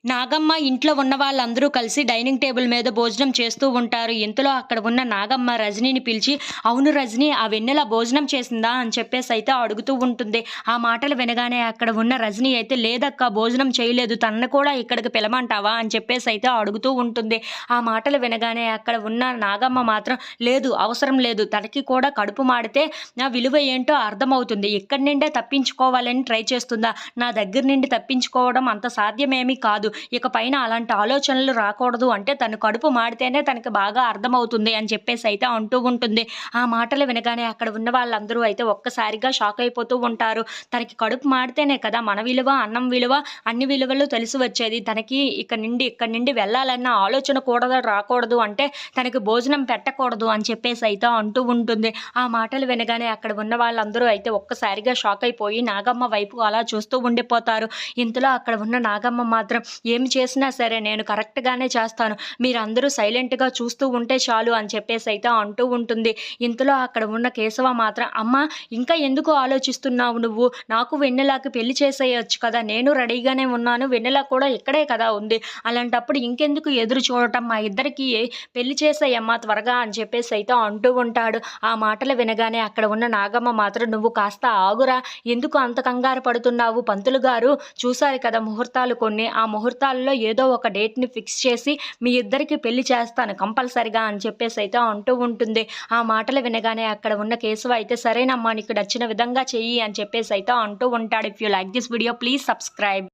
నాగమ్మ ఇంట్లో ఉన్న వాళ్ళందరూ కలిసి డైనింగ్ టేబుల్ మీద భోజనం చేస్తూ ఉంటారు. ఇంతలో అక్కడ ఉన్న నాగమ్మ రజనీని పిలిచి, "అవును రజనీ, ఆ వెన్నెల భోజనం చేసిందా?" అని చెప్పేసైతే అడుగుతూ ఉంటుంది. ఆ మాటలు వినగానే అక్కడ ఉన్న రజనీ అయితే, "లేదక్కా, భోజనం చేయలేదు. తనని కూడా ఇక్కడికి పిలమంటావా?" అని చెప్పేసైతే అడుగుతూ ఉంటుంది. ఆ మాటలు వినగానే అక్కడ ఉన్న నాగమ్మ మాత్రం, "లేదు, అవసరం లేదు. తనకి కూడా కడుపు మాడితే నా విలువ ఏంటో అర్థమవుతుంది. ఇక్కడి నుండే తప్పించుకోవాలని ట్రై చేస్తుందా? నా దగ్గర నుండి తప్పించుకోవడం అంత సాధ్యమేమీ కాదు. ఇక పైన అలాంటి ఆలోచనలు రాకూడదు అంటే తను కడుపు మాడితేనే తనకి బాగా అర్థమవుతుంది" అని చెప్పేసైతే అంటూ ఉంటుంది. ఆ మాటలు వినగానే అక్కడ ఉన్న వాళ్ళందరూ అయితే ఒక్కసారిగా షాక్ అయిపోతూ ఉంటారు. తనకి కడుపు మాడితేనే కదా మన విలువ, అన్నం విలువ, అన్ని విలువలు తెలిసి వచ్చేది. తనకి ఇక్కడి నుండి వెళ్ళాలన్న ఆలోచన కూడా రాకూడదు అంటే తనకి భోజనం పెట్టకూడదు అని చెప్పేసైతే అంటూ ఉంటుంది. ఆ మాటలు వినగానే అక్కడ ఉన్న వాళ్ళందరూ అయితే ఒక్కసారిగా షాక్ అయిపోయి నాగమ్మ వైపు అలా చూస్తూ ఉండిపోతారు. ఇంతలో అక్కడ ఉన్న నాగమ్మ మాత్రం, "ఏమి చేసినా సరే నేను కరెక్ట్‌గానే చేస్తాను. మీరందరూ సైలెంట్‌గా చూస్తూ ఉంటే చాలు" అని చెప్పేసైతే అంటూ ఉంటుంది. ఇంతలో అక్కడ ఉన్న కేశవ మాత్రం, "అమ్మా, ఇంకా ఎందుకు ఆలోచిస్తున్నావు నువ్వు? నాకు వెన్నెలకి పెళ్లి చేసేయొచ్చు కదా! నేను రెడీగానే ఉన్నాను. వెన్నెల కూడా ఇక్కడే కదా ఉంది. అలాంటప్పుడు ఇంకెందుకు ఎదురు చూడటం? మా ఇద్దరికీ పెళ్లి చేసేయమ్మా త్వరగా" అని చెప్పేసైతే అంటూ ఉంటాడు. ఆ మాటలు వినగానే అక్కడ ఉన్న నాగమ్మ మాత్రం, "నువ్వు కాస్త ఆగురా! ఎందుకు అంత కంగారు పడుతున్నావు? పంతులు గారు చూసారు కదా ముహూర్తాలు కొన్ని. ఆ ముహూర్తాల్లో ఏదో ఒక డేట్‌ని ఫిక్స్ చేసి మీ ఇద్దరికీ పెళ్లి చేస్తాను కంపల్సరీగా" అని చెప్పేసైతే అంటూ ఉంటుంది. ఆ మాటలు వినగానే అక్కడ ఉన్న కేశవ అయితే, "సరేనమ్మా, నీకు నచ్చిన విధంగా చెయ్యి" అని చెప్పేసైతే అంటూ ఉంటాడు. If you like this video, please subscribe.